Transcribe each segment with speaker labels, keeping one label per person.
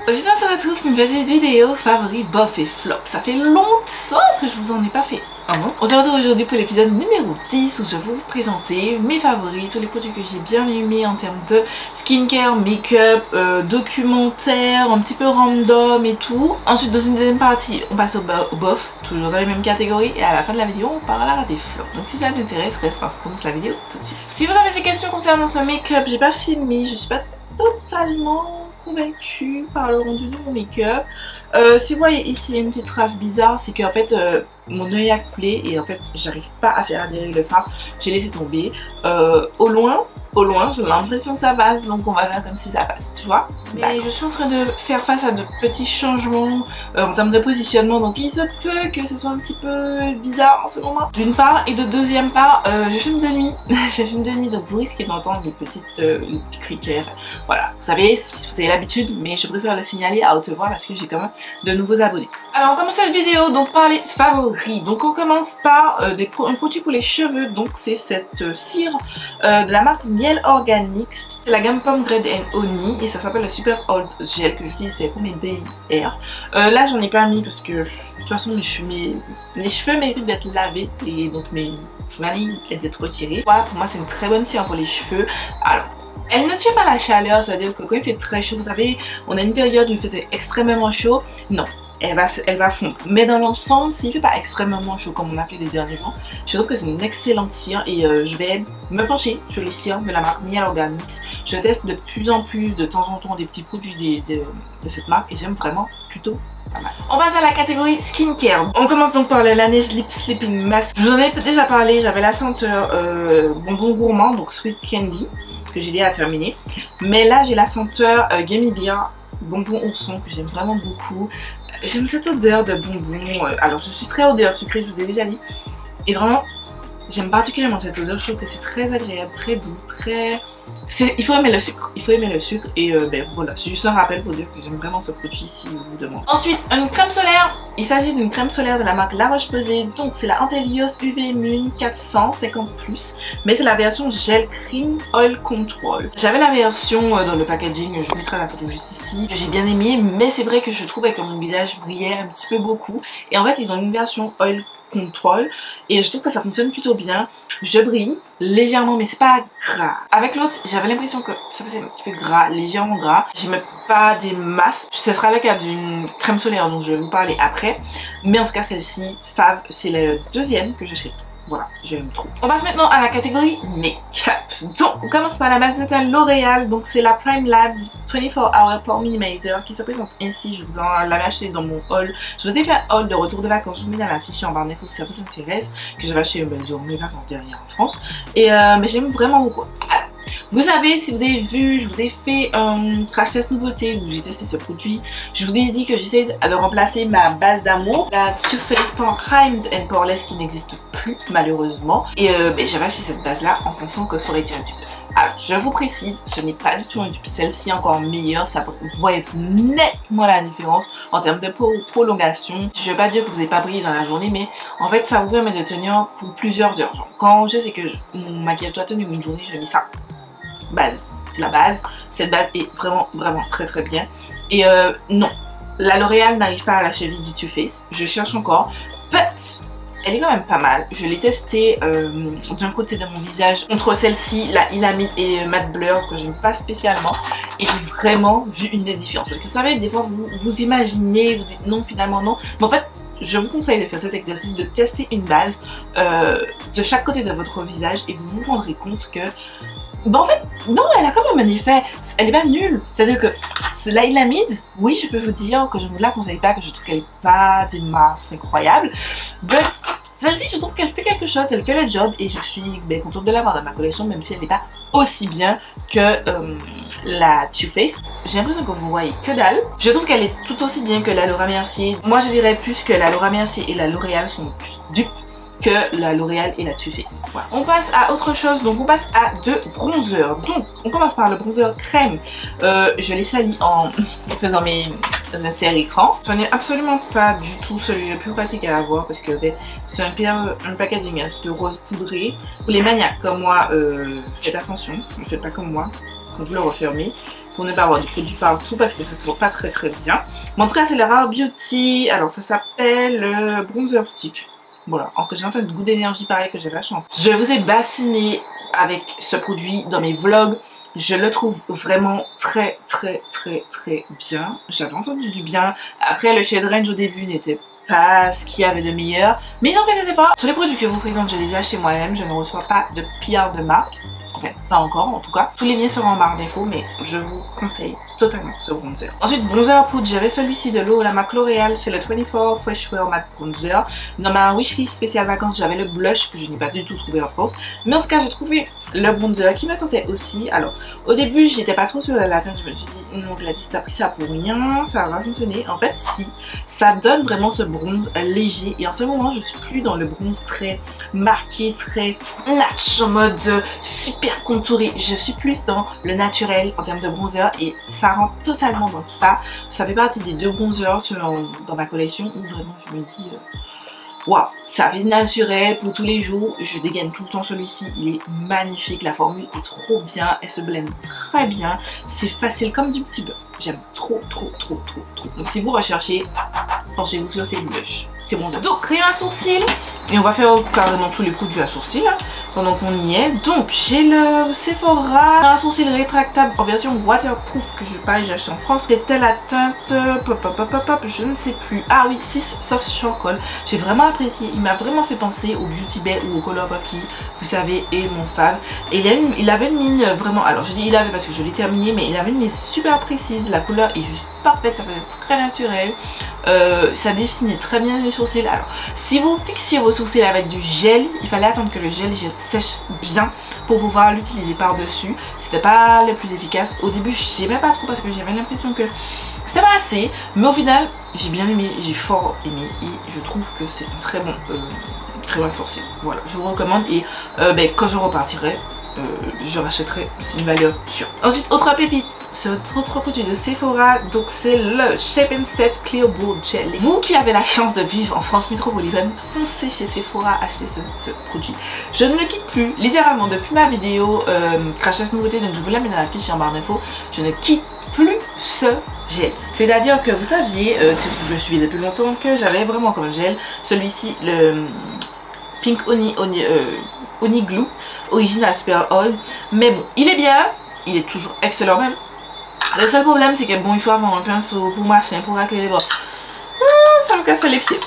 Speaker 1: Aujourd'hui on se retrouve pour une petite vidéo favori bof et flop. Ça fait longtemps que je vous en ai pas fait. On se retrouve aujourd'hui pour l'épisode numéro 10 où je vais vous présenter mes favoris, tous les produits que j'ai bien aimés en termes de skincare, make-up, documentaire, un petit peu random et tout. Ensuite dans une deuxième partie on passe au bof, toujours dans les mêmes catégories, et à la fin de la vidéo on parlera des flops. Donc si ça t'intéresse, reste parce qu'on commence la vidéo tout de suite. Si vous avez des questions concernant ce make-up, j'ai pas filmé, je suis pas totalement convaincue par le rendu de mon make-up. Si vous voyez ici une petite trace bizarre, c'est qu'en fait mon œil a coulé et en fait j'arrive pas à faire adhérer le fard, j'ai laissé tomber. Au loin j'ai l'impression que ça passe, donc on va faire comme si ça passe, tu vois. Mais je suis en train de faire face à de petits changements en termes de positionnement, donc il se peut que ce soit un petit peu bizarre en ce moment, d'une part, et de deuxième part je filme de nuit. Je filme de nuit, donc vous risquez d'entendre les petits criquets. Voilà, vous savez, vous avez l'habitude, mais je préfère le signaler à haute voix parce que j'ai quand même de nouveaux abonnés. Alors on commence cette vidéo donc par les favoris. Donc on commence par un produit pour les cheveux, donc c'est cette cire de la marque Miel Organics, c'est la gamme Pomegranate and Honey et ça s'appelle le Super Old Gel que j'utilise pour mes BIR. Là j'en ai pas mis parce que de toute façon mes cheveux méritent d'être lavés et donc mes lignes d'être retirées. Voilà, pour moi c'est une très bonne cire pour les cheveux. Alors elle ne tient pas la chaleur, c'est-à-dire que quand il fait très chaud, vous savez, on a une période où il faisait extrêmement chaud, non. Elle va fondre. Mais dans l'ensemble, s'il ne fait pas extrêmement chaud comme on a fait les derniers jours, je trouve que c'est une excellente cire et je vais me pencher sur les cires de la marque Miel Organics. Je teste de plus en plus, de temps en temps, des petits produits de cette marque et j'aime vraiment plutôt pas mal. On passe à la catégorie skincare. On commence donc par le Laneige Lip Sleeping Mask. Je vous en ai déjà parlé, j'avais la senteur bonbon gourmand, donc Sweet Candy, que j'ai déjà terminé. Mais là, j'ai la senteur Gummy Bear bonbon ourson que j'aime vraiment beaucoup. J'aime cette odeur de bonbon. Alors je suis très odeur sucrée, je vous ai déjà dit. Et vraiment, j'aime particulièrement cette odeur. Je trouve que c'est très agréable, très doux, très... Il faut aimer le sucre. Il faut aimer le sucre. Et ben voilà, c'est juste un rappel pour dire que j'aime vraiment ce produit si vous vous demandez. Ensuite, une crème solaire. Il s'agit d'une crème solaire de la marque La Roche-Posay. Donc c'est la Antelios UV Immune 450+. Mais c'est la version Gel Cream Oil Control. J'avais la version dans le packaging, je vous mettrai la photo juste ici, que j'ai bien aimé. Mais c'est vrai que je trouvais que mon visage brillait un petit peu beaucoup. Et en fait, ils ont une version Oil Control et je trouve que ça fonctionne plutôt bien. Je brille légèrement mais c'est pas gras. Avec l'autre j'avais l'impression que ça faisait un petit peu gras, légèrement gras. J'aimais pas des masses. Ce sera le cas d'une crème solaire dont je vais vous parler après, mais en tout cas celle-ci Fave, c'est la deuxième que j'achète. Voilà, j'aime trop. On passe maintenant à la catégorie make-up. Donc, on commence par la base de teint L'Oréal. Donc, c'est la Prime Lab 24 Hour Pore Minimizer qui se présente ainsi. Je vous en l'avais acheté dans mon haul. Je vous ai fait un haul de retour de vacances. Je vous mets dans la fiche en barre d'infos si ça vous intéresse. Que j'avais acheté durant mes vacances dernières en France. Et mais j'aime vraiment beaucoup. Alors, vous savez, si vous avez vu, je vous ai fait un crash test nouveauté où j'ai testé ce produit. Je vous ai dit que j'essaie de remplacer ma base d'amour, la Too Faced Pore Primed and Poreless qui n'existe plus malheureusement. Et j'avais acheté cette base là en pensant que ça aurait été un dupe. Alors je vous précise, ce n'est pas du tout un dupe. Celle-ci est encore meilleure, vous voyez nettement la différence en termes de prolongation. Je ne vais pas dire que vous n'avez pas brillé dans la journée, mais en fait ça vous permet de tenir pour plusieurs heures. Genre, quand je sais que mon maquillage doit tenir une journée, je mets ça. Base, c'est la base. Cette base est vraiment très très bien. Et non, la L'Oréal n'arrive pas à la cheville du Too Faced. Je cherche encore, but elle est quand même pas mal. Je l'ai testée d'un côté de mon visage contre celle-ci, la Ilamide et Matte Blur que j'aime pas spécialement. Et j'ai vraiment vu une différence. Parce que vous savez, des fois vous imaginez, vous dites non, finalement non. Mais en fait, je vous conseille de faire cet exercice, de tester une base de chaque côté de votre visage et vous vous rendrez compte que en fait, non, elle a quand même un effet, elle est pas nulle. C'est-à-dire que la Ilamide, oui, je peux vous dire que je ne vous la conseille pas, que je trouve qu'elle n'est pas des masses incroyables. But celle-ci, je trouve qu'elle fait quelque chose, elle fait le job et je suis contente de l'avoir dans ma collection, même si elle n'est pas aussi bien que la Too Faced. J'ai l'impression que vous voyez que dalle. Je trouve qu'elle est tout aussi bien que la Laura Mercier. Moi, je dirais plus que la Laura Mercier et la L'Oréal sont plus dupes que la L'Oréal et la Too Faced. Voilà. On passe à autre chose, donc on passe à deux bronzers. Donc on commence par le bronzer crème. Je l'ai sali en faisant mes inserts écran. J'en ai absolument pas du tout celui le plus pratique à avoir parce que c'est un packaging un peu rose poudré. Pour les maniaques comme moi, faites attention, ne faites pas comme moi. quand vous le refermez pour ne pas avoir du produit partout parce que ça se voit pas très bien. Mais en tout cas c'est le Rare Beauty, alors ça s'appelle Bronzer Stick. Voilà, alors que j'ai un peu de goût d'énergie pareil que j'ai la chance. Je vous ai bassiné avec ce produit dans mes vlogs. Je le trouve vraiment très bien. J'avais entendu du bien. Après le shade range au début n'était pas ce qu'il y avait de meilleur. Mais ils ont fait des efforts. Tous les produits que je vous présente, je les ai achetés moi-même. Je ne reçois pas de PR de marque. Enfin, pas encore en tout cas. Tous les liens seront en barre d'infos, mais je vous conseille totalement ce bronzer. Ensuite, bronzer poudre, j'avais celui-ci de l'eau, la marque L'Oréal, c'est le 24 Fresh Wear Matte Bronzer. Dans ma wishlist spéciale vacances, j'avais le blush que je n'ai pas du tout trouvé en France. Mais en tout cas, j'ai trouvé le bronzer qui me tentait aussi. Alors, au début, j'étais pas trop sûre de la teinte. Je me suis dit, non, Gladys, t'as pris ça pour rien, ça va pas fonctionner. En fait, si, ça donne vraiment ce bronze léger. Et en ce moment, je suis plus dans le bronze très marqué, très snatch, en mode super contouré. Je suis plus dans le naturel en termes de bronzer et ça rentre totalement dans ça. Ça fait partie des 2 bronzers dans ma collection où vraiment je me dis waouh, ça fait naturel pour tous les jours. Je dégaine tout le temps celui-ci, il est magnifique, la formule est trop bien, elle se blende très bien, c'est facile comme du petit beurre. J'aime trop. Donc si vous recherchez, penchez-vous sur ces blushs. C'est bon. Donc crayon à sourcils. Et on va faire carrément tous les produits à sourcils hein, pendant qu'on y est. Donc j'ai le Sephora crayon à sourcils rétractable en version waterproof que pareil j'ai acheté en France. C'était la teinte je ne sais plus. Ah oui, 6 Soft Charcoal. J'ai vraiment apprécié. Il m'a vraiment fait penser au Beauty Bay ou au Color Pop qui, vous savez, est mon fave. Et il avait une mine vraiment. Alors je dis il avait parce que je l'ai terminé, mais il avait une mine super précise. La couleur est juste parfaite, ça faisait très naturel. Ça dessinait très bien les sourcils. Alors si vous fixiez vos sourcils avec du gel, il fallait attendre que le gel sèche bien pour pouvoir l'utiliser par dessus. C'était pas le plus efficace. Au début j'aimais pas trop parce que j'avais l'impression que c'était pas assez, mais au final j'ai bien aimé, j'ai fort aimé et je trouve que c'est un très bon crème à sourcils. Voilà, je vous recommande et quand je repartirai je rachèterai, c'est une valeur sûre. Ensuite, autre pépite, ce autre produit de Sephora, donc c'est le Shape & Set Clear Bold Gel. Vous qui avez la chance de vivre en France métropolitaine, foncez chez Sephora acheter ce produit. Je ne le quitte plus, littéralement depuis ma vidéo Crashers Nouveauté, donc je vous la mets dans la fiche et en barre d'infos, je ne quitte plus ce gel. C'est-à-dire que vous saviez, si vous me suivez depuis longtemps, que j'avais vraiment comme gel celui-ci, le Pink Honey Glue Original Super Oil, mais bon il est bien, il est toujours excellent même. Le seul problème c'est que bon il faut avoir un pinceau pour machin, pour racler les bras. Ça me cassait les pieds.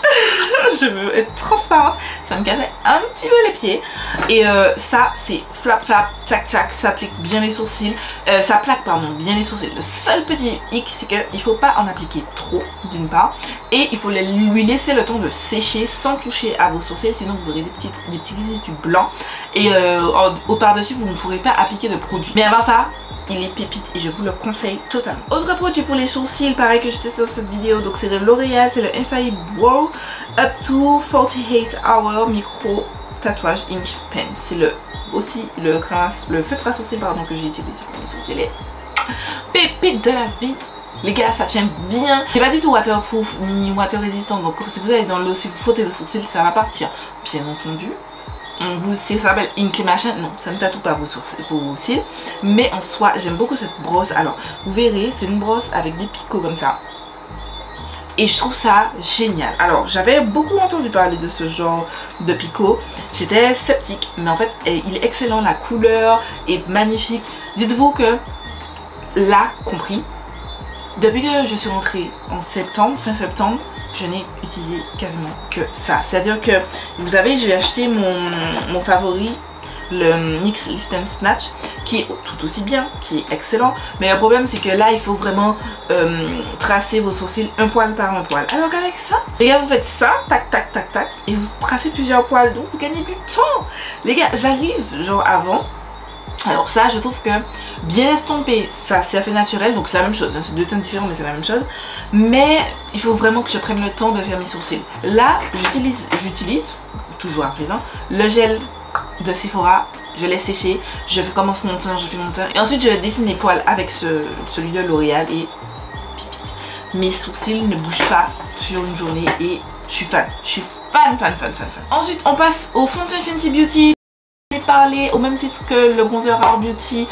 Speaker 1: Je veux être transparente, ça me cassait un petit peu les pieds. Et ça c'est flap tchac tchac, ça applique bien les sourcils, ça plaque pardon bien les sourcils. Le seul petit hic c'est qu'il faut pas en appliquer trop d'une part, et il faut lui laisser le temps de sécher sans toucher à vos sourcils, sinon vous aurez des petits résidus blancs et au par dessus vous ne pourrez pas appliquer de produit. Mais avant ça, il est pépite et je vous le conseille totalement. Autre produit pour les sourcils, pareil que j'ai testé dans cette vidéo, donc c'est de L'Oréal, c'est le Infallible Brow Up to 48 Hour Micro Tatouage Ink Pen. C'est aussi le feutre à sourcils pardon, que j'ai utilisé pour mes sourcils. Les pépites de la vie. Les gars, ça tient bien. C'est pas du tout waterproof ni water résistant, donc si vous allez dans l'eau, si vous frottez vos sourcils, ça va partir. Bien entendu. Ça s'appelle Ink machin, non ça ne tatoue pas vos cils, mais en soi j'aime beaucoup cette brosse. Alors vous verrez, c'est une brosse avec des picots comme ça et je trouve ça génial. Alors j'avais beaucoup entendu parler de ce genre de picot, j'étais sceptique, mais en fait il est excellent, la couleur est magnifique. Dites-vous que là compris, depuis que je suis rentrée en septembre, fin septembre, je n'ai utilisé quasiment que ça. C'est-à-dire que, vous savez, j'ai acheté mon favori, le NYX Lift and Snatch, qui est tout aussi bien, qui est excellent. Mais le problème, c'est que là, il faut vraiment tracer vos sourcils un poil par un poil. Alors qu'avec ça, les gars, vous faites ça, tac, tac, tac, tac, et vous tracez plusieurs poils. Donc, vous gagnez du temps. Les gars, j'arrive, genre avant. Alors ça, je trouve que bien estompé, ça fait naturel, donc c'est la même chose, hein, c'est 2 teintes différentes mais c'est la même chose. Mais il faut vraiment que je prenne le temps de faire mes sourcils. Là, j'utilise, toujours à présent, le gel de Sephora, je laisse sécher, je commence mon teint, je fais mon teint. Et ensuite je dessine les poils avec celui de L'Oréal et pipite. Mes sourcils ne bougent pas sur une journée et je suis fan. Je suis fan. Ensuite on passe au fond de teint Fenty Beauty. Parler au même titre que le bronzer Rare Beauty,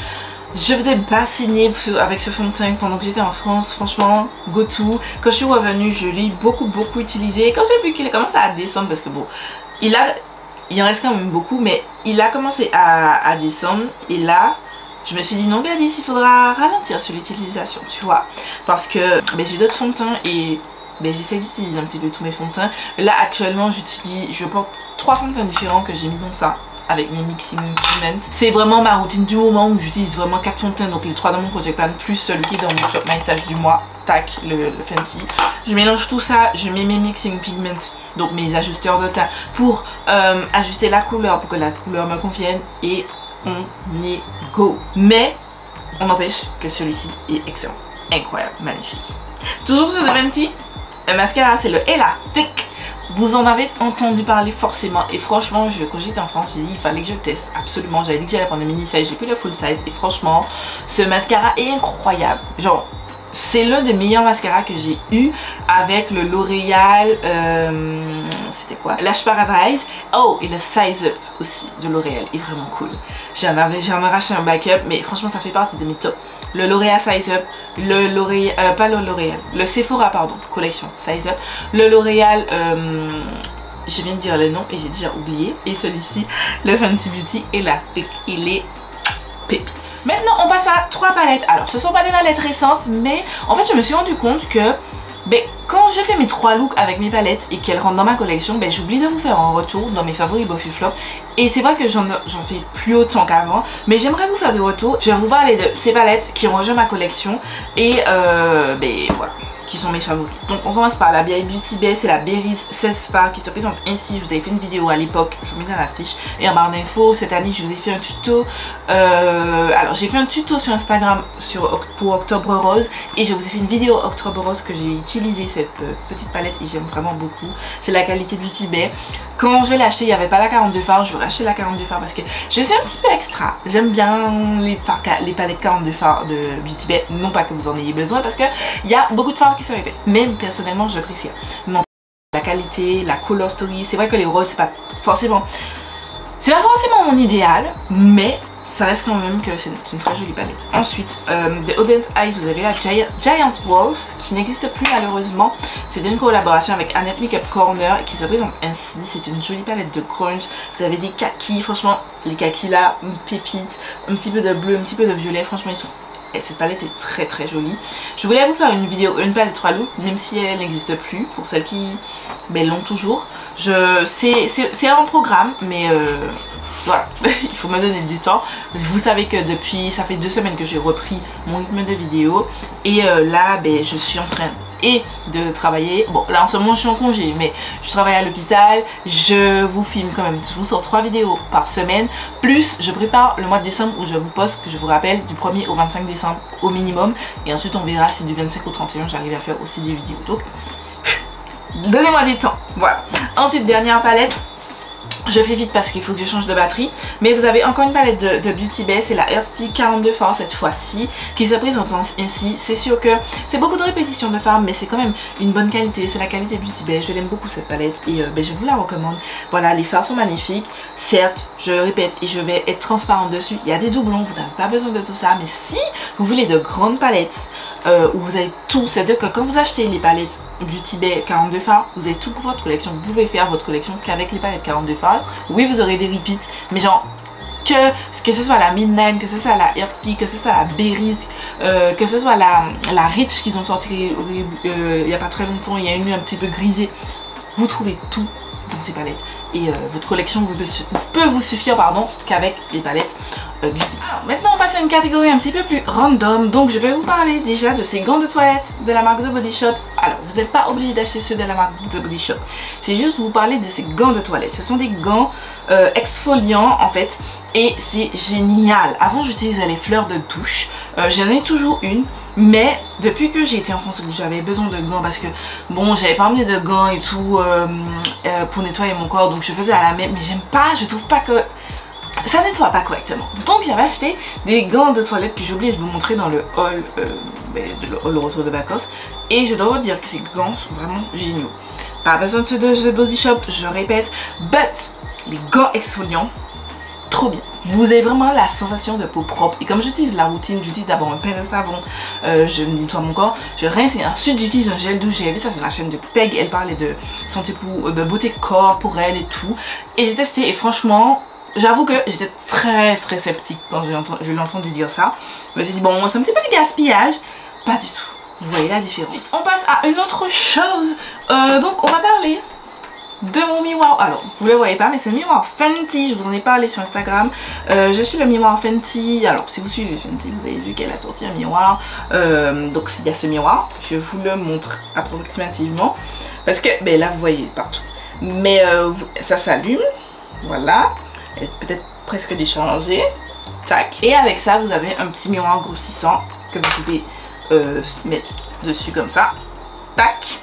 Speaker 1: Je vous ai bassiné avec ce fond de teint pendant que j'étais en France. Franchement, go to. Quand je suis revenue, je l'ai beaucoup utilisé. Quand j'ai vu qu'il a commencé à descendre, parce que bon, il en reste quand même beaucoup, mais il a commencé à descendre. Et là, je me suis dit non Gladys, il faudra ralentir sur l'utilisation, tu vois. Parce que j'ai d'autres fonds de teint et j'essaie d'utiliser un petit peu tous mes fonds de teint. Là, actuellement, je porte 3 fonds de teint différents que j'ai mis dans ça. Avec mes mixing pigments. C'est vraiment ma routine du moment où j'utilise vraiment 4 fonds de teint. Donc les 3 dans mon Project Pan plus celui qui est dans mon Shop My Stash du mois. Tac, le Fancy. Je mélange tout ça, je mets mes mixing pigments, donc mes ajusteurs de teint pour ajuster la couleur, pour que la couleur me convienne. Et on est go. Mais on n'empêche que celui-ci est excellent. Incroyable, magnifique. Toujours sur The Fenty, le mascara c'est le Ella Thick. Vous en avez entendu parler forcément et franchement quand j'étais en France j'ai dit il fallait que je le teste absolument. J'avais dit que j'allais prendre le mini size, j'ai pris le full size et franchement ce mascara est incroyable. Genre c'est l'un des meilleurs mascaras que j'ai eu avec le L'Oréal c'était quoi, Lash Paradise. Oh, et le Size Up aussi de L'Oréal est vraiment cool. J'en arraché un backup mais franchement ça fait partie de mes tops. Le L'Oréal Size Up, le L'Oréal, pas le L'Oréal, le Sephora pardon, collection Size Up, le L'Oréal, je viens de dire le nom et j'ai déjà oublié, et celui-ci, le Fenty Beauty est là, il est pépite. Maintenant on passe à 3 palettes. Alors ce sont pas des palettes récentes mais en fait je me suis rendu compte que quand je fais mes 3 looks avec mes palettes et qu'elles rentrent dans ma collection, j'oublie de vous faire un retour dans mes favoris Buffy Flop. Et c'est vrai que j'en fais plus autant qu'avant, mais j'aimerais vous faire des retours. Je vais vous parler de ces palettes qui ont rejoint ma collection et voilà, qui sont mes favoris. Donc on commence par la Beauty Bay, c'est la Berries 16 Fard qui se présente ainsi. Je vous avais fait une vidéo à l'époque, je vous mets dans la fiche et en barre d'infos. Cette année je vous ai fait un tuto, alors j'ai fait un tuto sur Instagram pour Octobre Rose et je vous ai fait une vidéo Octobre Rose que j'ai utilisé cette petite palette et j'aime vraiment beaucoup. C'est la qualité Beauty Bay. Quand je l'ai acheté il n'y avait pas la 42 Fard, je vais acheter la 42 Fard parce que je suis un petit peu extra. J'aime bien les palettes 42 Fard de Beauty Bay, non pas que vous en ayez besoin parce que il y a beaucoup de fards qui se répètent. Même personnellement je préfère. Non, la qualité, la color story, c'est vrai que les roses c'est pas forcément mon idéal, mais ça reste quand même que c'est une très jolie palette. Ensuite, de Auden's Eye, vous avez la Giant Wolf qui n'existe plus malheureusement. C'est une collaboration avec Annette Makeup Corner qui se présente ainsi. C'est une jolie palette de grunge. Vous avez des kakis, franchement les kakis là, une pépite, un petit peu de bleu, un petit peu de violet, franchement ils sont... Et cette palette est très jolie. Je voulais vous faire une vidéo, une palette 3 looks, même si elle n'existe plus, pour celles qui l'ont toujours. C'est un programme, mais voilà, il faut me donner du temps. Vous savez que depuis, ça fait 2 semaines que j'ai repris mon rythme de vidéo. Et là, je suis en train de travailler. Bon, là en ce moment je suis en congé, mais je travaille à l'hôpital. Je vous filme quand même, je vous sors 3 vidéos par semaine. Plus je prépare le mois de décembre où je vous poste, que je vous rappelle, du 1er au 25 décembre au minimum. Et ensuite on verra si du 25 au 31 j'arrive à faire aussi des vidéos. Donc, donnez-moi du temps. Voilà. Ensuite, dernière palette. Je fais vite parce qu'il faut que je change de batterie. Mais vous avez encore une palette de Beauty Bay. C'est la Earthy 42 Fard cette fois-ci qui se présente ainsi. C'est sûr que c'est beaucoup de répétitions de fards mais c'est quand même une bonne qualité. C'est la qualité Beauty Bay. Je l'aime beaucoup cette palette et je vous la recommande. Voilà, les fards sont magnifiques. Certes, je répète et je vais être transparente dessus. Il y a des doublons, vous n'avez pas besoin de tout ça. Mais si vous voulez de grandes palettes où vous avez tout, c'est-à-dire que quand vous achetez les palettes Beauty Bay 42 Fard, vous avez tout pour votre collection. Vous pouvez faire votre collection qu'avec les palettes 42 Fard. Oui, vous aurez des repeats, mais genre que ce soit la Midnight, que ce soit la Earthy, que ce soit la Berries, que ce soit la Rich qu'ils ont sorti il n'y a pas très longtemps, il y a une un petit peu grisée. Vous trouvez tout dans ces palettes et votre collection peut vous suffire qu'avec les palettes Beauty. Alors maintenant on passe à une catégorie un petit peu plus random, donc je vais vous parler déjà de ces gants de toilette de la marque The Body Shop. Alors vous n'êtes pas obligé d'acheter ceux de la marque The Body Shop, c'est juste vous parler de ces gants de toilette. Ce sont des gants exfoliants en fait et c'est génial. Avant j'utilisais les fleurs de douche, j'en ai toujours une. Mais depuis que j'ai été en France, j'avais besoin de gants parce que bon, j'avais pas emmené de gants et tout pour nettoyer mon corps, donc je faisais à la main. Mais j'aime pas, je trouve pas que ça nettoie pas correctement. Donc j'avais acheté des gants de toilette que j'ai oublié de vous montrer dans le haul, le retour de vacances. Et je dois vous dire que ces gants sont vraiment géniaux. Pas besoin de ceux de The Body Shop, je répète, but les gants exfoliants, trop bien. Vous avez vraiment la sensation de peau propre. Et comme j'utilise la routine, j'utilise d'abord un pain de savon, je nettoie mon corps, je rince et ensuite j'utilise un gel douche. J'ai vu ça sur la chaîne de Peg, elle parlait de santé pour, de beauté corps pour elle et tout. Et j'ai testé et franchement, j'avoue que j'étais très sceptique quand je l'ai entendu dire ça. Je me suis dit bon, c'est un petit peu du gaspillage. Pas du tout. Vous voyez la différence. On passe à une autre chose. Donc on va parler de mon miroir. Alors vous le voyez pas mais c'est un miroir Fenty, je vous en ai parlé sur Instagram. J'ai acheté le miroir Fenty. Alors si vous suivez Fenty, vous avez vu qu'elle a sorti un miroir, donc il y a ce miroir, je vous le montre approximativement parce que ben là vous voyez partout, mais ça s'allume, voilà, peut-être presque déchargé, tac, et avec ça vous avez un petit miroir grossissant que vous pouvez mettre dessus comme ça, tac.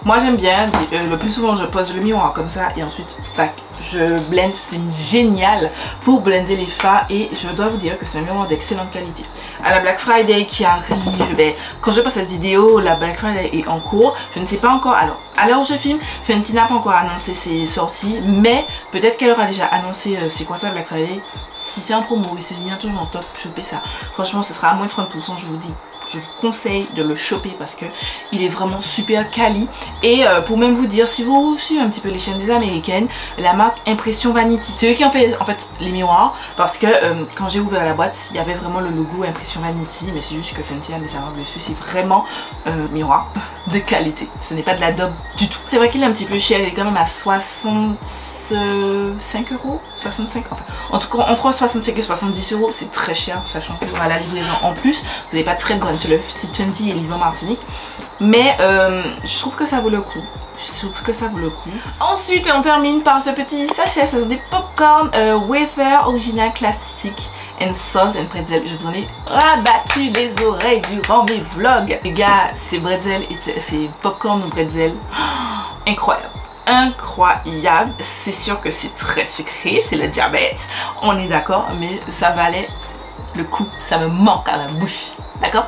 Speaker 1: Moi j'aime bien, le plus souvent je pose le miroir comme ça et ensuite tac, je blende, c'est génial pour blender les fards et je dois vous dire que c'est un miroir d'excellente qualité. À la Black Friday qui arrive, ben, quand je passe cette vidéo, la Black Friday est en cours, je ne sais pas encore, alors à l'heure où je filme, Fenty n'a pas encore annoncé ses sorties, mais peut-être qu'elle aura déjà annoncé c'est quoi ça Black Friday, si c'est en promo et c'est bien toujours en top, chopez ça, franchement ce sera à moins 30%, je vous dis. Je vous conseille de le choper parce que il est vraiment super quali. Et pour même vous dire, si vous suivez un petit peu les chaînes des américaines, la marque Impression Vanity, c'est eux qui ont fait en fait les miroirs. Parce que quand j'ai ouvert la boîte, il y avait vraiment le logo Impression Vanity. Mais c'est juste que Fenty a mis sa marque dessus. C'est vraiment miroir de qualité. Ce n'est pas de la daube du tout. C'est vrai qu'il est un petit peu cher, il est quand même à 65 €, 65, enfin en tout cas entre 65 et 70 €, c'est très cher, sachant qu'il y aura la livraison en plus, vous n'avez pas de frais de douane sur le site Fenty et livré en Martinique, mais je trouve que ça vaut le coup. Ensuite on termine par ce petit sachet, ça c'est des popcorn wafer original classique and salt and pretzel. Je vous en ai rabattu les oreilles durant mes vlogs les gars, ces bretzels et ces popcorn ou bretzels, incroyable. Incroyable, c'est sûr que c'est très sucré, c'est le diabète, on est d'accord, mais ça valait le coup, ça me manque à ma bouche, d'accord?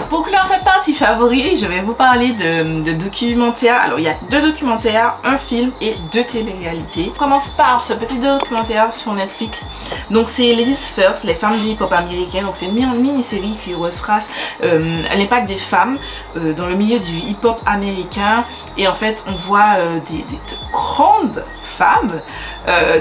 Speaker 1: Pour clore cette partie favori, je vais vous parler de documentaires. Alors il y a 2 documentaires, un film et 2 télé-réalités. On commence par ce petit documentaire sur Netflix. Donc c'est Ladies First, les femmes du hip-hop américain. Donc c'est une mini-série qui retrace l'impact des femmes dans le milieu du hip-hop américain. Et en fait on voit de grandes femmes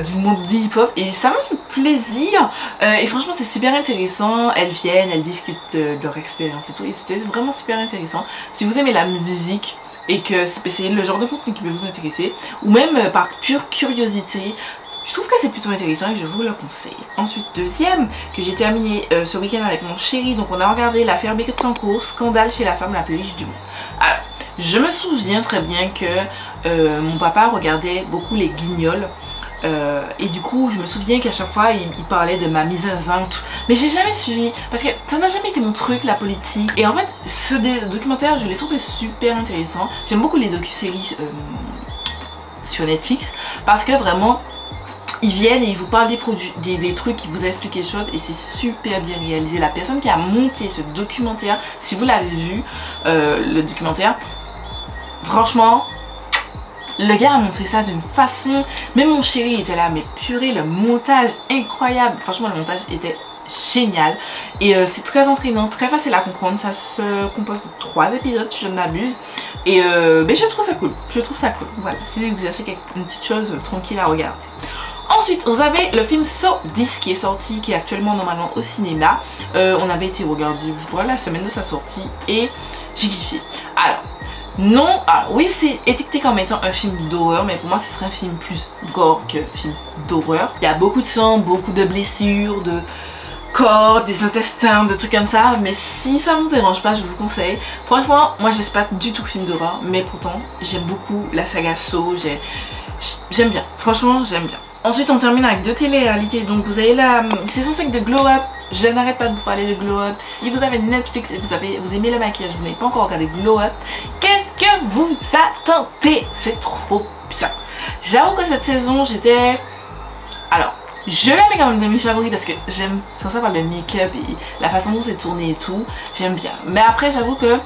Speaker 1: du monde du hip-hop et ça m'a fait plaisir et franchement c'est super intéressant. Elles viennent, elles discutent de leur expérience et tout et c'était vraiment super intéressant. Si vous aimez la musique et que c'est le genre de contenu qui peut vous intéresser ou même par pure curiosité, je trouve que c'est plutôt intéressant et je vous le conseille. Ensuite, deuxième, que j'ai terminé ce week-end avec mon chéri, donc on a regardé l'affaire Bettencourt, scandale chez la femme la plus riche du monde. Alors, je me souviens très bien que mon papa regardait beaucoup les Guignols. Et du coup je me souviens qu'à chaque fois il parlait de ma mise à zinc, mais j'ai jamais suivi parce que ça n'a jamais été mon truc, la politique. Et en fait ce documentaire je l'ai trouvé super intéressant. J'aime beaucoup les docu-séries sur Netflix parce que vraiment ils viennent et ils vous parlent des produits, des trucs, ils vous expliquent les choses et c'est super bien réalisé. La personne qui a monté ce documentaire, si vous l'avez vu le documentaire, franchement le gars a montré ça d'une façon, même mon chéri était là, mais purée, le montage incroyable, franchement le montage était génial et c'est très entraînant, très facile à comprendre. Ça se compose de 3 épisodes si je ne m'abuse et mais je trouve ça cool, voilà, si vous cherchez une petite chose tranquille à regarder. Ensuite vous avez le film So 10 qui est sorti, qui est actuellement normalement au cinéma. On avait été regarder je crois la semaine de sa sortie et j'ai kiffé. Alors non, alors oui c'est étiqueté comme étant un film d'horreur, mais pour moi ce serait un film plus gore que film d'horreur. Il y a beaucoup de sang, beaucoup de blessures, de corps, des intestins, de trucs comme ça, mais si ça vous dérange pas je vous conseille. Franchement moi je suis pas du tout film d'horreur, mais pourtant j'aime beaucoup la saga So, j'aime bien, franchement j'aime bien. Ensuite on termine avec 2 télé-réalités, donc vous avez la saison 5 de Glow Up. Je n'arrête pas de vous parler de Glow Up. Si vous avez Netflix et vous aimez le maquillage, vous n'avez pas encore regardé Glow Up, qu'est-ce que vous attendez? C'est trop bien. J'avoue que cette saison j'étais... Alors je la mets quand même dans mes favoris parce que j'aime, c'est ça par le make-up et la façon dont c'est tourné et tout, j'aime bien. Mais après j'avoue que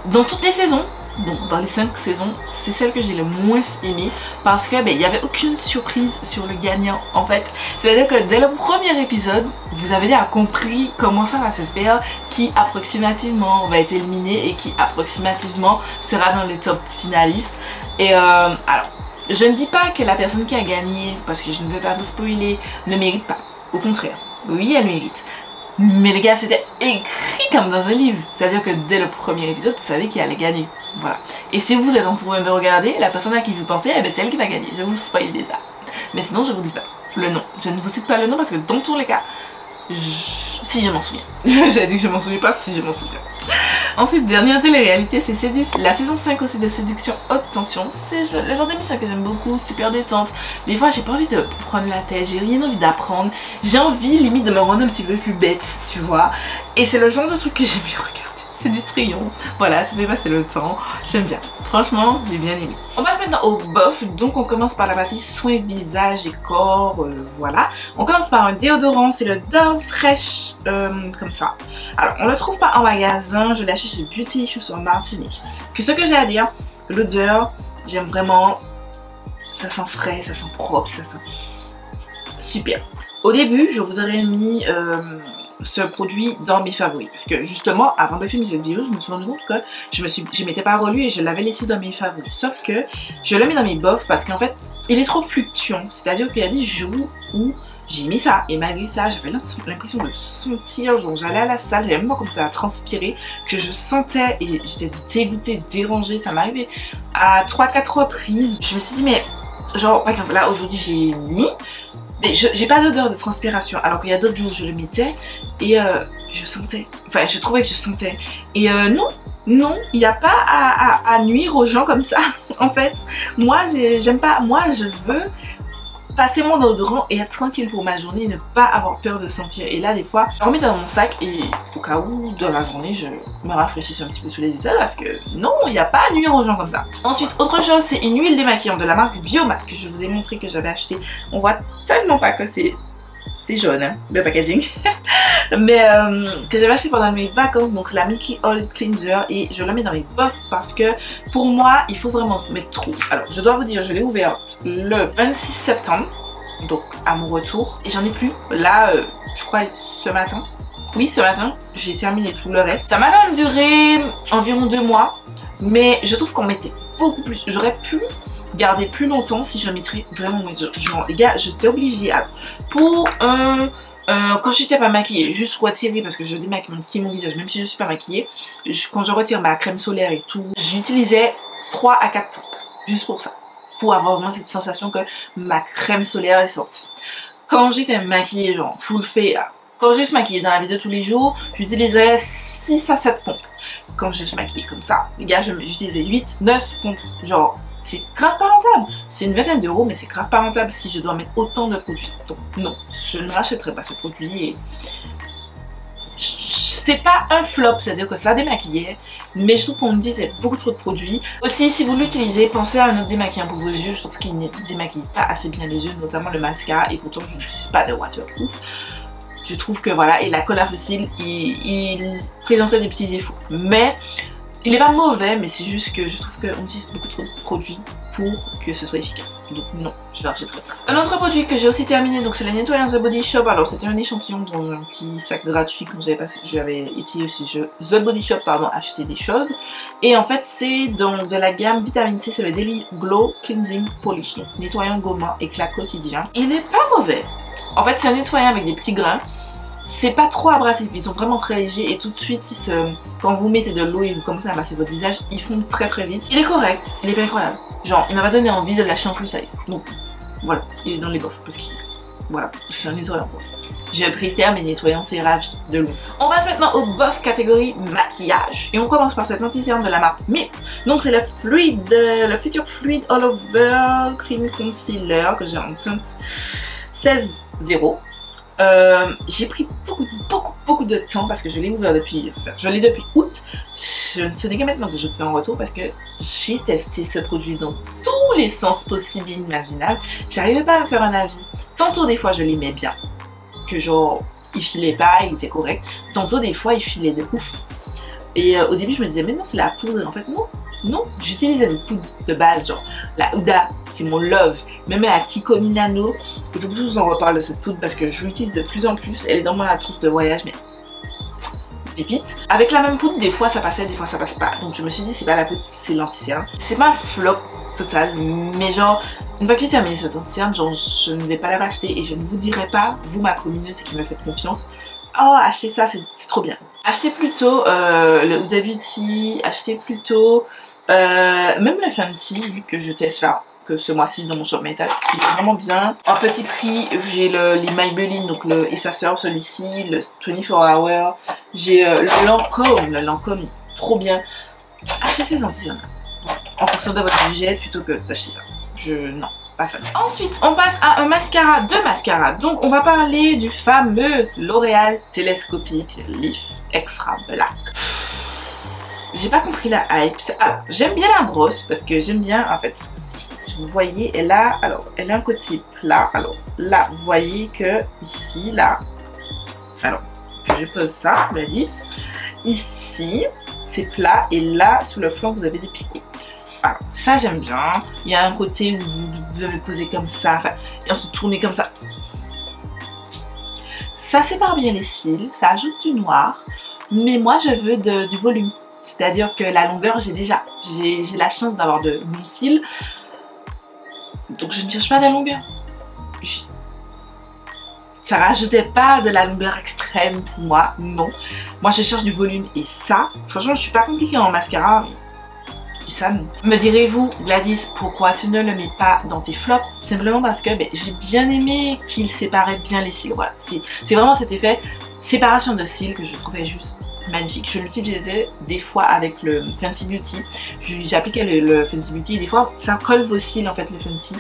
Speaker 1: dans toutes les saisons, donc dans les 5 saisons, c'est celle que j'ai le moins aimée parce que il n'y avait aucune surprise sur le gagnant en fait. C'est-à-dire que dès le premier épisode, vous avez déjà compris comment ça va se faire, qui approximativement va être éliminé et qui approximativement sera dans le top finaliste. Et alors, je ne dis pas que la personne qui a gagné, parce que je ne veux pas vous spoiler, ne mérite pas. Au contraire, oui elle mérite. Mais les gars, c'était écrit comme dans un livre. C'est-à-dire que dès le premier épisode, vous savez qui allait gagner. Voilà. Et si vous êtes en train de regarder, la personne à qui vous pensez, c'est elle qui va gagner. Je vous spoil déjà. Mais sinon, je vous dis pas le nom. Je ne vous cite pas le nom parce que dans tous les cas, si je m'en souviens. J'avais dit que je m'en souviens pas, si je m'en souviens. Ensuite, dernière télé-réalité, c'est la saison 5 aussi de Séduction Haute Tension. C'est le genre d'émission que j'aime beaucoup, super détente. Des fois, j'ai pas envie de prendre la tête, j'ai rien envie d'apprendre. J'ai envie limite de me rendre un petit peu plus bête, tu vois. Et c'est le genre de truc que j'aime bien regarder. C'est distrayant. Voilà, ça fait passer le temps. J'aime bien. Franchement, j'ai bien aimé. On passe maintenant au bof. Donc, on commence par la partie soins visage et corps. Voilà. On commence par un déodorant. C'est le Dove Fresh. Comme ça. Alors, on le trouve pas en magasin. Je l'ai acheté chez Beauty Issues en Martinique. Que ce que j'ai à dire, l'odeur, j'aime vraiment. Ça sent frais, ça sent propre, ça sent super. Au début, je vous aurais mis ce produit dans mes favoris parce que justement avant de filmer cette vidéo je me suis rendu compte que je m'étais pas relu et je l'avais laissé dans mes favoris, sauf que je le mets dans mes bofs parce qu'en fait il est trop fluctuant, c'est à dire qu'il y a des jours où j'ai mis ça et malgré ça j'avais l'impression de le sentir, genre j'allais à la salle, j'avais même pas commencé à transpirer, que je sentais et j'étais dégoûtée, dérangée, ça m'arrivait à 3-4 reprises. Je me suis dit mais genre par exemple là aujourd'hui j'ai mis mais j'ai pas d'odeur de transpiration alors qu'il y a d'autres jours je le mettais et je sentais, enfin je trouvais que je sentais et non, il n'y a pas à nuire aux gens comme ça en fait. Moi j'aime pas, moi je veux passer mon déodorant et être tranquille pour ma journée et ne pas avoir peur de sentir. Et là des fois je remets dans mon sac et au cas où dans la journée je me rafraîchisse un petit peu sous les aisselles parce que non, il n'y a pas à nuire aux gens comme ça. Ensuite autre chose, c'est une huile démaquillante de la marque Biomac que je vous ai montré que j'avais acheté. On voit tellement pas que c'est jaune hein, le packaging. Mais que j'avais acheté pendant mes vacances, donc c'est la Milky Oil Cleanser et je la mets dans mes bofs parce que pour moi il faut vraiment mettre trop. Alors je dois vous dire, je l'ai ouverte le 26 septembre, donc à mon retour et j'en ai plus là je crois ce matin. Oui ce matin j'ai terminé tout le reste. Ça m'a quand même duré environ 2 mois mais je trouve qu'on mettait beaucoup plus. J'aurais pu garder plus longtemps si je mettrais vraiment moins. Genre les gars j'étais obligée à, pour quand j'étais pas maquillée, juste retirer parce que je démaquille mon visage même si je suis pas maquillée, quand je retire ma crème solaire et tout, j'utilisais 3 à 4 pompes juste pour ça, pour avoir vraiment cette sensation que ma crème solaire est sortie. Quand j'étais maquillée genre full face, quand je suis maquillée dans la vie de tous les jours, j'utilisais 6 à 7 pompes. Quand je suis maquillée comme ça, les gars j'utilisais 8, 9 pompes, genre c'est grave pas rentable. C'est une vingtaine d'euros mais c'est grave pas rentable si je dois mettre autant de produits. Donc non, je ne rachèterai pas ce produit et c'est pas un flop, c'est-à-dire que ça démaquillait, mais je trouve qu'on utilise beaucoup trop de produits. Aussi, si vous l'utilisez, pensez à un autre démaquillant pour vos yeux. Je trouve qu'il ne démaquille pas assez bien les yeux, notamment le mascara, et pourtant je n'utilise pas de waterproof. Je trouve que voilà, et la colle à faux cils, il présentait des petits défauts. Mais il est pas mauvais, mais c'est juste que je trouve qu'on utilise beaucoup trop de produits pour que ce soit efficace. Donc non, je ne l'achèterai pas. Un autre produit que j'ai aussi terminé, donc c'est le nettoyant The Body Shop. Alors c'était un échantillon dans un petit sac gratuit quand j'avais été aussi The Body Shop, pardon, acheter des choses. Et en fait c'est dans de la gamme vitamine C, c'est le Daily Glow Cleansing Polish. Donc nettoyant gommant éclat quotidien. Il n'est pas mauvais. En fait c'est un nettoyant avec des petits grains. C'est pas trop abrasif, ils sont vraiment très légers et tout de suite quand vous mettez de l'eau et vous commencez à masser votre visage, ils font très très vite. Il est correct, il est pas incroyable. Genre il m'a pas donné envie de l'acheter en full size. Donc voilà, il est dans les bofs parce que voilà, c'est un nettoyant quoi. Je préfère mes nettoyants, c'est ravi de l'eau. On passe maintenant au bof catégorie maquillage. Et on commence par cette anti-sérum de la marque Milk. Donc c'est le Future Fluid All Over Cream Concealer que j'ai en teinte 16-0. J'ai pris beaucoup de temps parce que je l'ai ouvert depuis août. Ce n'est que maintenant que je fais un retour parce que j'ai testé ce produit dans tous les sens possibles et imaginables. J'arrivais pas à me faire un avis. Tantôt des fois je l'aimais bien, que genre il filait pas, il était correct. Tantôt des fois il filait de ouf. Et au début je me disais mais non c'est la poudre, en fait non. Non, j'utilise une poudre de base, genre la Huda, c'est mon love. Même la Kikomi Nano, il faut que je vous en reparle de cette poudre parce que je l'utilise de plus en plus. Elle est dans ma trousse de voyage, mais pépite. Avec la même poudre, des fois ça passait, des fois ça passe pas. Donc je me suis dit, c'est pas la poudre, c'est l'anti-cerne. C'est pas un flop total, mais genre, une fois que j'ai terminé cette anti-cerne, genre, je ne vais pas la racheter et je ne vous dirai pas, vous, ma communauté qui me faites confiance, oh, achetez ça, c'est trop bien. Achetez plutôt le Huda Beauty, achetez plutôt même le Fenty que je teste là, que ce mois-ci dans mon shop métal, il est vraiment bien. En petit prix, j'ai les Maybelline, donc le effaceur, celui-ci, le 24 Hour, j'ai le Lancôme est trop bien. Achetez ces anti-cernes en fonction de votre budget plutôt que d'acheter ça. Non, pas fan. Ensuite, on passe à un mascara, deux mascaras. Donc, on va parler du fameux L'Oréal Télescopique Lift Extra Black. J'ai pas compris la hype. Alors, j'aime bien la brosse parce que j'aime bien, en fait, si vous voyez, elle a un côté plat. Alors, là, vous voyez que ici, là, alors, que je pose ça, la 10. Ici, c'est plat et là, sur le flanc, vous avez des picots. Alors, ça j'aime bien. Il y a un côté où vous devez poser comme ça, enfin, et ensuite tourner comme ça. Ça sépare bien les cils, ça ajoute du noir, mais moi je veux du volume. C'est-à-dire que la longueur, j'ai déjà. J'ai la chance d'avoir de mon cil. Donc je ne cherche pas de la longueur. Ça rajoutait pas de la longueur extrême pour moi, non. Moi je cherche du volume et ça, franchement je suis pas compliquée en mascara, mais ça non. Me direz-vous, Gladys, pourquoi tu ne le mets pas dans tes flops? Simplement parce que j'ai bien aimé qu'il séparait bien les cils. Voilà, c'est vraiment cet effet séparation de cils que je trouvais juste magnifique. Je l'utilisais des fois avec le Fenty Beauty. J'appliquais le Fenty Beauty et des fois ça colle vos cils en fait, le Fenty.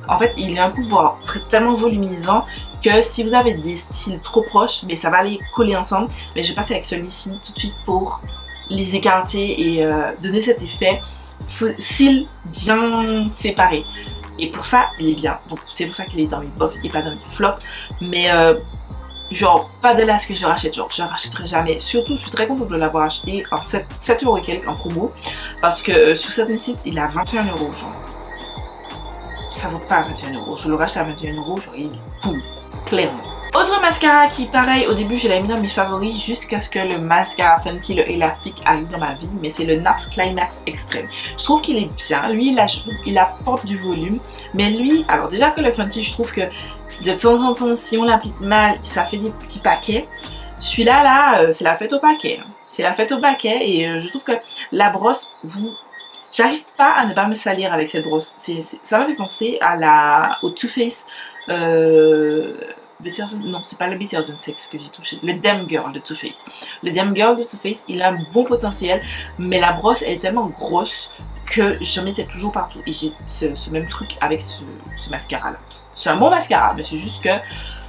Speaker 1: En fait, il a un pouvoir tellement volumisant que si vous avez des styles trop proches, ça va les coller ensemble. Mais je passe avec celui-ci tout de suite pour les écarter et donner cet effet cils bien séparés. Et pour ça, il est bien. Donc c'est pour ça qu'il est dans mes bofs et pas dans mes flops. Mais genre, pas de là ce que je rachète. Genre, je ne rachèterai jamais. Surtout, je suis très contente de l'avoir acheté en 7 € et quelques en promo. Parce que sur certains sites, il a 21 €. Genre, ça vaut pas 21 €. Je le rachète à 21 €. Genre, il est poum, clairement. Autre mascara qui, pareil, au début je l'ai mis dans mes favoris jusqu'à ce que le mascara Fenty, le Elastic, arrive dans ma vie, mais c'est le NARS Climax Extreme. Je trouve qu'il est bien, lui il apporte du volume, mais lui, alors déjà que le Fenty, je trouve que de temps en temps, si on l'applique mal, ça fait des petits paquets. Celui-là, là, c'est la fête au paquet. C'est la fête au paquet et je trouve que la brosse, j'arrive pas à ne pas me salir avec cette brosse. Ça m'a fait penser au Too Faced. Non, c'est pas le Better Than Sex que j'ai touché. Le Damn Girl de Too Faced. Le Damn Girl de Too Faced, il a un bon potentiel, mais la brosse elle est tellement grosse que j'en mettais toujours partout. Et j'ai ce même truc avec ce mascara là. C'est un bon mascara, mais c'est juste que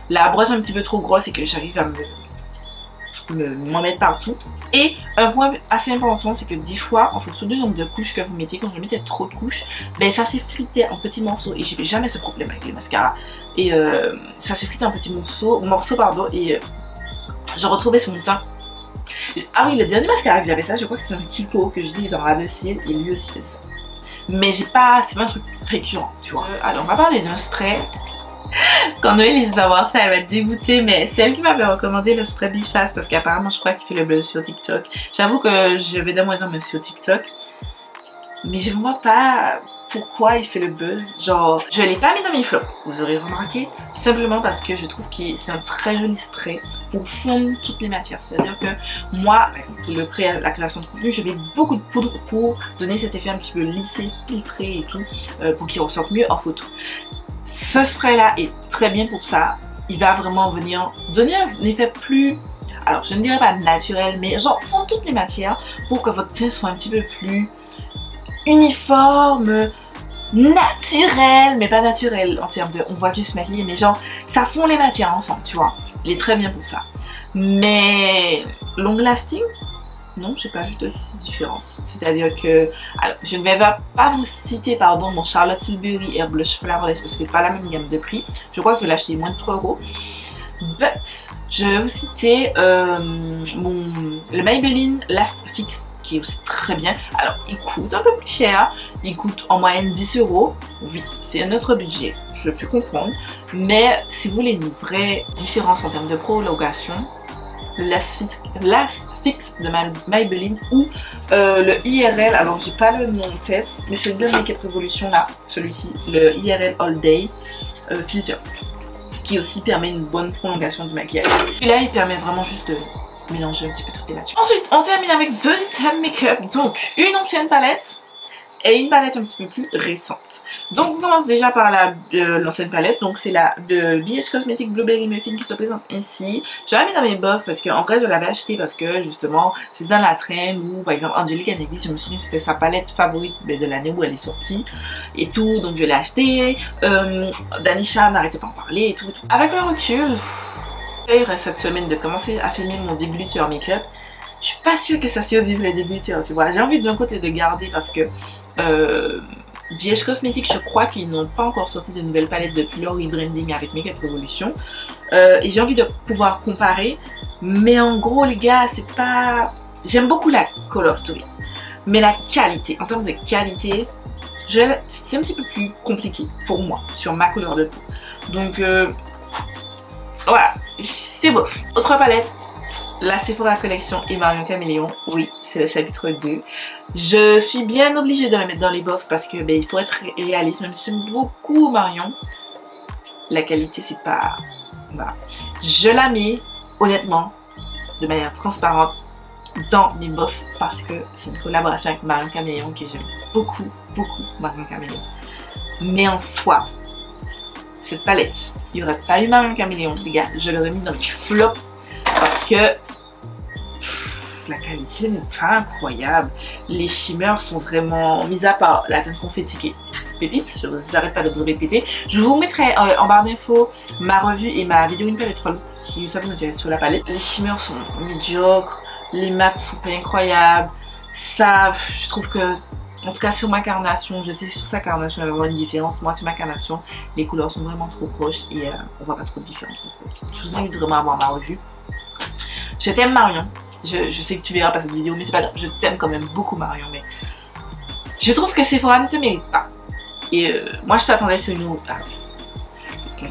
Speaker 1: la brosse est un petit peu trop grosse et que j'arrive à m'en mettre partout. Et un point assez important, c'est que des fois, en fonction du nombre de couches que vous mettez, quand je mettais trop de couches, ça s'effritait en petits morceaux. Et j'ai jamais ce problème avec les mascaras. Et ça s'effritait en petits morceaux, et je retrouvais sur mon teint. Ah oui, le dernier mascara que j'avais ça, je crois que c'est un Kiko que j'utilise en ras de cils, et lui aussi faisait ça. Mais c'est pas un truc récurrent, tu vois. Alors, on va parler d'un spray. Quand Noélise va voir ça, elle va être dégoûtée, mais c'est elle qui m'avait recommandé le spray Biface parce qu'apparemment je crois qu'il fait le buzz sur TikTok. J'avoue que j'avais de moins en moins sur TikTok, mais je ne vois pas pourquoi il fait le buzz. Genre, je ne l'ai pas mis dans mes flops, vous aurez remarqué, simplement parce que je trouve que c'est un très joli spray pour fondre toutes les matières. C'est-à-dire que moi, pour la création de contenu, je mets beaucoup de poudre pour donner cet effet un petit peu lissé, filtré et tout, pour qu'il ressorte mieux en photo. Ce spray là est très bien pour ça. Il va vraiment venir donner un effet plus, alors je ne dirais pas naturel, mais genre fondre toutes les matières pour que votre teint soit un petit peu plus uniforme, naturel, mais pas naturel en termes de on voit juste maquiller, mais genre ça fond les matières ensemble, tu vois. Il est très bien pour ça. Mais long lasting, non, j'ai pas vu de différence. C'est-à-dire que, alors, je ne vais pas vous citer, pardon, mon Charlotte Tilbury Air Blush Flowerless parce que c'est pas la même gamme de prix. Je crois que je l'ai acheté moins de 3 €. But, je vais vous citer mon le Maybelline Last Fix qui est aussi très bien. Alors il coûte un peu plus cher, il coûte en moyenne 10 €. Oui, c'est un autre budget, je peux comprendre. Mais si vous voulez une vraie différence en termes de prolongation, le Last Fix de Maybelline ou le IRL, alors j'ai pas le nom en tête, mais c'est de Make Up Revolution là, celui-ci, le IRL All Day Filter, qui aussi permet une bonne prolongation du maquillage. Et là il permet vraiment juste de mélanger un petit peu toutes les matières. Ensuite on termine avec 2 items make-up, donc une ancienne palette et une palette un petit peu plus récente. Donc on commence déjà par l'ancienne palette, donc c'est la de BH Cosmetics Blueberry Muffin qui se présente ainsi. Je l'ai mis dans mes buffs parce qu'en vrai je l'avais acheté parce que justement c'est dans la traîne où par exemple Angelique Annegis, je me souviens c'était sa palette favorite de l'année où elle est sortie et tout, donc je l'ai acheté. Danisha n'arrêtait pas d'en parler et tout, et tout. Avec le recul, cette semaine de commencer à filmer mon dégluteur make-up, je suis pas sûre que ça survive les dégluteur, tu vois. J'ai envie d'un côté de garder parce que BH Cosmetics, je crois qu'ils n'ont pas encore sorti de nouvelles palettes depuis leur rebranding avec Make Up Revolution. Et j'ai envie de pouvoir comparer. Mais en gros, les gars, c'est pas... J'aime beaucoup la Color Story. Mais la qualité, en termes de qualité, c'est un petit peu plus compliqué pour moi, sur ma couleur de peau. Donc, voilà, c'est bof. Autre palette. La Sephora Collection et Marion Caméléon, oui, c'est le chapitre 2. Je suis bien obligée de la mettre dans les bofs parce que il faut être réaliste, même si j'aime beaucoup Marion. La qualité, c'est pas... Voilà. Je la mets, honnêtement, de manière transparente dans mes bofs parce que c'est une collaboration avec Marion Caméléon que j'aime beaucoup, beaucoup Marion Caméléon. Mais en soi, cette palette, il n'y aurait pas eu Marion Caméléon, les gars, je l'aurais mis dans les flops. Parce que la qualité n'est pas incroyable. Les shimmers sont vraiment, mis à part la teinte confetti qui est pépite, j'arrête pas de vous répéter. Je vous mettrai en barre d'infos ma revue et ma vidéo une palette troll si ça vous intéresse sur la palette. Les shimmers sont médiocres, les mats sont pas incroyables. Ça, je trouve que, en tout cas sur ma carnation, je sais que sur sa carnation il va y avoir une différence. Moi sur ma carnation, les couleurs sont vraiment trop proches et on voit pas trop de différence. Donc, je vous invite vraiment à voir ma revue. Je t'aime Marion, je sais que tu verras pas cette vidéo mais c'est pas grave, je t'aime quand même beaucoup Marion, mais je trouve que Sephora ne te mérite pas. Et moi je t'attendais sur une...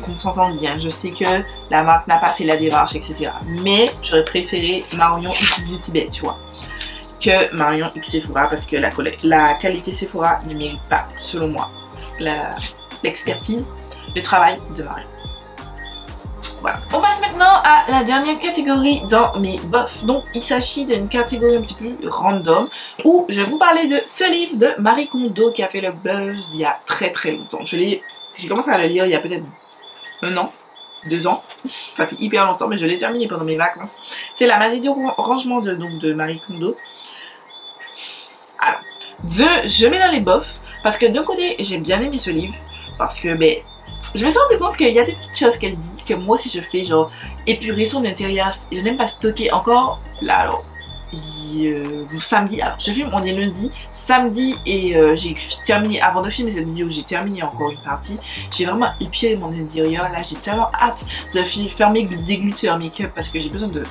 Speaker 1: qu'on s'entende bien, je sais que la marque n'a pas fait la démarche etc. Mais j'aurais préféré Marion X Beauty Bay, tu vois, que Marion X Sephora parce que la qualité Sephora ne mérite pas, selon moi, l'expertise, le travail de Marion. Voilà. On passe maintenant à la dernière catégorie dans mes bofs. Donc il s'agit d'une catégorie un petit peu random où je vais vous parler de ce livre de Marie Kondo qui a fait le buzz il y a très longtemps. J'ai commencé à le lire il y a peut-être 1 an, 2 ans. Ça fait hyper longtemps mais je l'ai terminé pendant mes vacances. C'est La magie du rangement de Marie Kondo. Alors, je mets dans les bofs parce que d'un côté j'ai bien aimé ce livre parce que je me suis rendu compte qu'il y a des petites choses qu'elle dit que moi aussi je fais, genre épurer son intérieur. Je n'aime pas stocker. Encore là, alors samedi, alors je filme, on est lundi, samedi et j'ai terminé, avant de filmer cette vidéo, j'ai terminé encore une partie. J'ai vraiment épuré mon intérieur. Là j'ai tellement hâte de fermer le dégluteur make-up parce que j'ai besoin de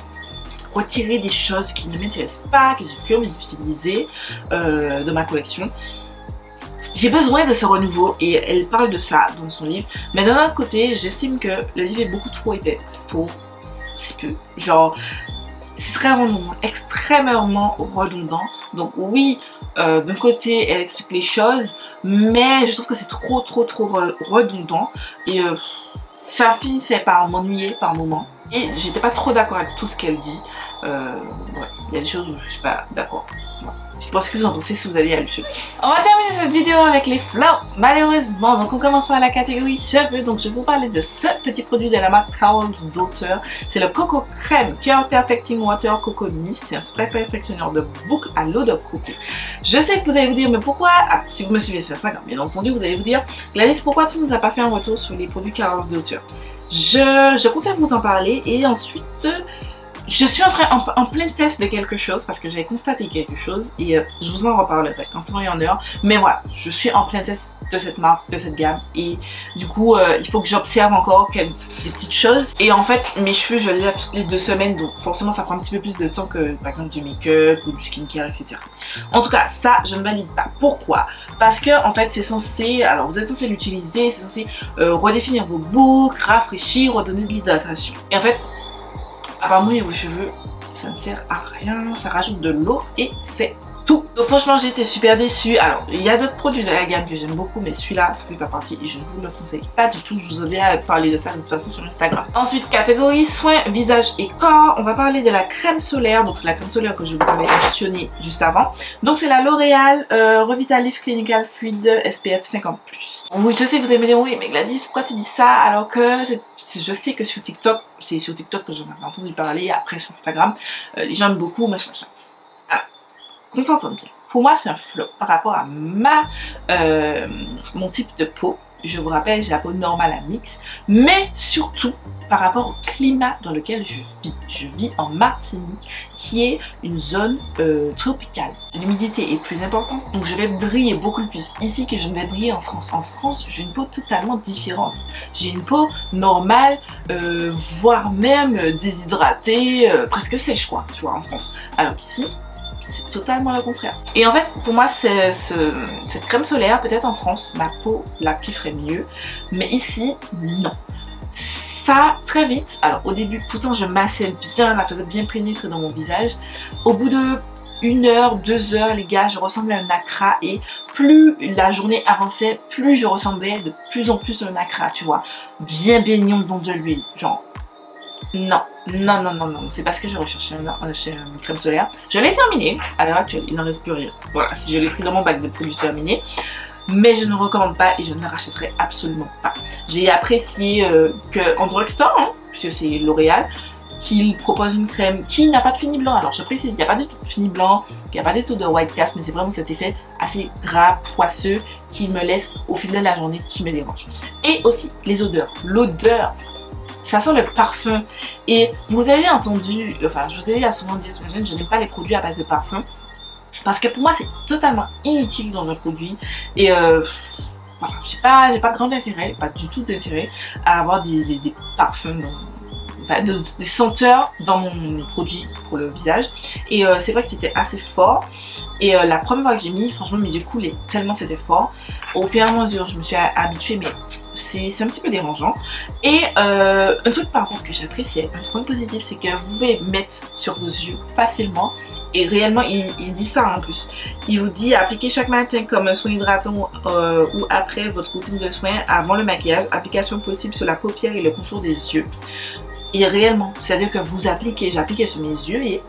Speaker 1: retirer des choses qui ne m'intéressent pas, que j'ai plus envie d'utiliser de ma collection. J'ai besoin de ce renouveau et elle parle de ça dans son livre. Mais d'un autre côté, j'estime que le livre est beaucoup trop épais pour si peu. Genre, c'est très redondant, extrêmement redondant. Donc oui, d'un côté, elle explique les choses, mais je trouve que c'est trop redondant. Et ça finissait par m'ennuyer par moments. Et j'étais pas trop d'accord avec tout ce qu'elle dit. Ouais, il y a des choses où je suis pas d'accord. Voilà. Je pense que vous en pensez si vous aviez à le suivre. On va terminer cette vidéo avec les flops, malheureusement. Donc on commence par la catégorie cheveux. Donc je vais vous parler de ce petit produit de la marque Carol's Daughter. C'est le Coco Crème Curl Perfecting Water Coco Mist. C'est un spray perfectionneur de boucle à l'eau de coco. Je sais que vous allez vous dire, mais pourquoi, si vous me suivez sur Instagram, bien entendu, vous allez vous dire, Gladys, pourquoi tu nous as pas fait un retour sur les produits Carol's Daughter? Je comptais vous en parler et ensuite... Je suis en plein test de quelque chose parce que j'avais constaté quelque chose et je vous en reparlerai en temps et en heure. Mais voilà, je suis en plein test de cette marque, de cette gamme, et du coup il faut que j'observe encore des petites choses. Et en fait mes cheveux je les lave toutes les 2 semaines, donc forcément ça prend un petit peu plus de temps que par exemple du make-up ou du skincare, etc. En tout cas ça je ne valide pas. Pourquoi? Parce que en fait c'est censé, alors vous êtes censé l'utiliser, c'est censé redéfinir vos boucles, rafraîchir, redonner de l'hydratation. Et en fait à part mouiller vos cheveux, ça ne sert à rien, ça rajoute de l'eau et c'est tout. Donc franchement j'ai été super déçue. Alors il y a d'autres produits de la gamme que j'aime beaucoup, mais celui-là ça fait pas partie et je ne vous le conseille pas du tout. Je vous ai déjà parlé de ça de toute façon sur Instagram. Ensuite catégorie soins visage et corps, on va parler de la crème solaire. Donc c'est la crème solaire que je vous avais mentionnée juste avant. Donc c'est la L'Oréal Revitalift Clinical Fluid SPF 50+. Oui je sais vous allez me dire oui mais Gladys pourquoi tu dis ça alors que je sais que sur TikTok, c'est sur TikTok que j'en avais entendu parler, après sur Instagram, les gens aiment beaucoup, machin. Qu'on s'entende bien. Pour moi, c'est un flop par rapport à mon type de peau. Je vous rappelle, j'ai la peau normale à mix, mais surtout par rapport au climat dans lequel je vis. Je vis en Martinique, qui est une zone tropicale. L'humidité est plus importante, donc je vais briller beaucoup plus ici que je ne vais briller en France. En France, j'ai une peau totalement différente. J'ai une peau normale, voire même déshydratée, presque sèche quoi, tu vois, en France. Alors qu'ici, c'est totalement le contraire. Et en fait, pour moi, cette crème solaire, peut-être en France, ma peau la kifferait mieux. Mais ici, non. Ça, très vite, alors au début, pourtant je massais bien, la faisais bien pénétrer dans mon visage. Au bout de 1 heure, 2 heures, les gars, je ressemblais à un nacra. Et plus la journée avançait, plus je ressemblais de plus en plus à un nacra, tu vois. Bien baignant dans de l'huile, genre. Non, non, non, non, non, c'est parce que je recherchais une crème solaire. Je l'ai terminée, à l'heure actuelle, il n'en reste plus rien. Voilà, si je l'ai pris dans mon bac de produits terminés. Mais je ne recommande pas et je ne la rachèterai absolument pas. J'ai apprécié qu'en drugstore, hein, puisque c'est L'Oréal, qu'il propose une crème qui n'a pas de fini blanc. Alors je précise, il n'y a pas du tout de fini blanc, il n'y a pas du tout de white cast, mais c'est vraiment cet effet assez gras, poisseux, qui me laisse au fil de la journée, qui me dérange. Et aussi les odeurs. L'odeur, ça sent le parfum. Et vous avez entendu, enfin je vous ai souvent dit sur la chaîne, je n'aime pas les produits à base de parfum. Parce que pour moi c'est totalement inutile dans un produit. Et voilà, j'ai pas grand intérêt, pas du tout d'intérêt à avoir des parfums des senteurs dans mon produit pour le visage. Et c'est vrai que c'était assez fort. Et la première fois que j'ai mis, franchement mes yeux coulaient tellement c'était fort. Au fur et à mesure je me suis habituée, mais c'est un petit peu dérangeant. Et un truc par contre que j'appréciais, un point positif, c'est que vous pouvez mettre sur vos yeux facilement. Et réellement il dit ça en plus. Il vous dit appliquez chaque matin comme un soin hydratant ou après votre routine de soins avant le maquillage. Application possible sur la paupière et le contour des yeux. Et réellement, c'est-à-dire que vous appliquez, j'appliquais sur mes yeux et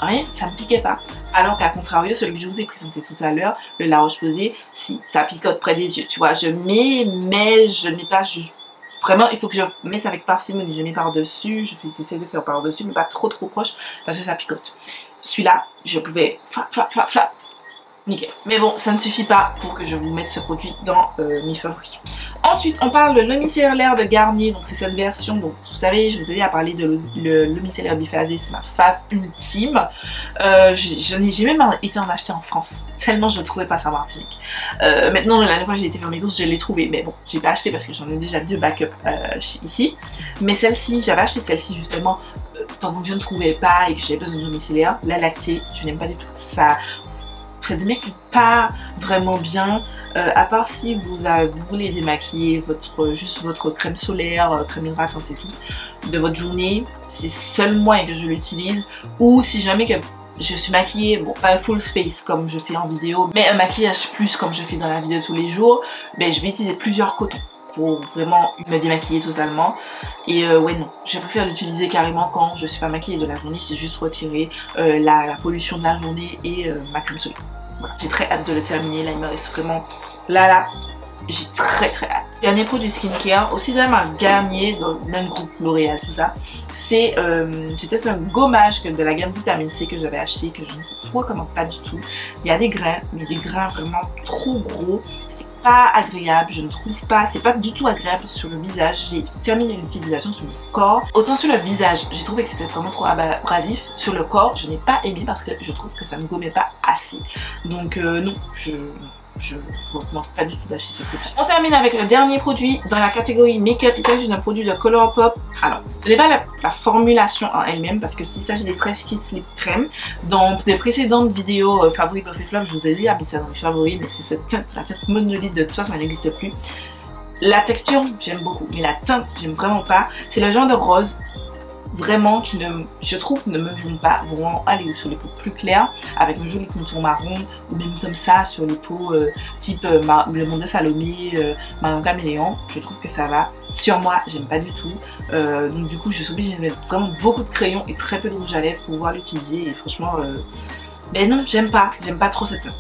Speaker 1: rien, ça ne piquait pas. Alors qu'à contrario, celui que je vous ai présenté tout à l'heure, le La Roche-Posay, si, ça picote près des yeux. Tu vois, je mets, mais je ne mets pas juste. Vraiment, il faut que je mette avec parcimonie. Je mets par-dessus, j'essaie de faire par-dessus, mais pas trop proche parce que ça picote. Celui-là, je pouvais flap. Nickel. Mais bon, ça ne suffit pas pour que je vous mette ce produit dans mes favoris. Ensuite, on parle de l'eau micellaire de Garnier. Donc, c'est cette version. Donc, vous savez, je vous ai déjà parlé de l'eau micellaire biphasée. C'est ma fave ultime. J'ai même été en acheter en France. Tellement je ne trouvais pas ça en Martinique. Maintenant, la dernière fois que j'ai été faire mes courses, je l'ai trouvé. Mais bon, j'ai pas acheté parce que j'en ai déjà 2 backups ici. Mais celle-ci, j'avais acheté celle-ci justement pendant que je ne trouvais pas et que j'avais besoin d'eau micellaire. La lactée, je n'aime pas du tout. Ça démaquille pas vraiment bien, à part si vous voulez démaquiller juste votre crème solaire, crème hydratante et tout de votre journée. C'est seul moyen que je l'utilise. Ou si jamais que je suis maquillée, bon pas full face comme je fais en vidéo, mais un maquillage plus comme je fais dans la vidéo tous les jours, ben je vais utiliser plusieurs cotons pour vraiment me démaquiller totalement. Et ouais non, je préfère l'utiliser carrément quand je suis pas maquillée de la journée, c'est juste retirer la pollution de la journée et ma crème solaire. Voilà, j'ai très hâte de le terminer, là il me reste vraiment, là, j'ai très hâte. Dernier produit skincare, aussi de la marque Garnier, dans le même groupe L'Oréal, tout ça. C'était un gommage de la gamme vitamine C que j'avais acheté, que je ne vous recommande pas du tout. Il y a des grains, mais des grains vraiment trop gros. C'est pas agréable, je ne trouve pas, c'est pas du tout agréable sur le visage. J'ai terminé l'utilisation sur le corps. Autant sur le visage, j'ai trouvé que c'était vraiment trop abrasif. Sur le corps, je n'ai pas aimé parce que je trouve que ça ne gommait pas assez. Donc non, je vous recommande pas du tout d'acheter ce produit. On termine avec le dernier produit dans la catégorie make-up. Il s'agit d'un produit de Colourpop. Alors, ce n'est pas la formulation en elle-même parce que s'il s'agit des Fresh Kiss Lip Crème, dans des précédentes vidéos favoris Buff et Flop, je vous ai dit, ah mais c'est dans mes favoris, mais c'est cette teinte, la teinte monolithe de toute façon, ça n'existe plus. La texture, j'aime beaucoup, mais la teinte, j'aime vraiment pas. C'est le genre de rose vraiment qui je trouve ne me vont pas, vont aller sur les peaux plus claires avec un joli contour marron ou même comme ça sur les peaux type le Monde de Salomé, Marion Caméléon. Je trouve que ça va. Sur moi, j'aime pas du tout. Donc du coup, je suis obligée de mettre vraiment beaucoup de crayon et très peu de rouge à lèvres pour pouvoir l'utiliser. Et franchement, ben non, j'aime pas trop cette teinte.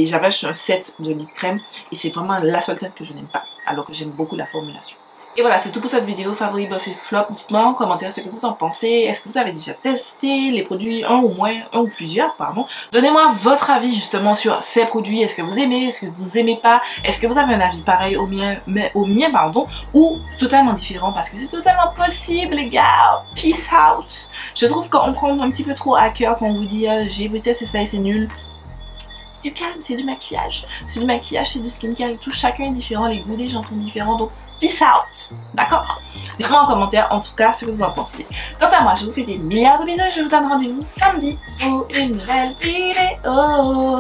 Speaker 1: J'avais un set de lip crème et c'est vraiment la seule teinte que je n'aime pas, alors que j'aime beaucoup la formulation. Et voilà, c'est tout pour cette vidéo favori Buff et Flop. Dites-moi en commentaire ce que vous en pensez. Est-ce que vous avez déjà testé les produits, un ou plusieurs, pardon. Donnez-moi votre avis justement sur ces produits. Est-ce que vous aimez, est-ce que vous aimez pas, est-ce que vous avez un avis pareil au mien, ou totalement différent, parce que c'est totalement possible les gars. Peace out. Je trouve qu'on prend un petit peu trop à cœur quand on vous dit j'ai testé ça et c'est nul. C'est du calme, c'est du maquillage. C'est du maquillage, c'est du skincare et tout. Chacun est différent, les goûts des gens sont différents, donc peace out, d'accord? Dites-moi en commentaire en tout cas ce que vous en pensez. Quant à moi, je vous fais des milliards de bisous et je vous donne rendez-vous samedi pour une nouvelle vidéo.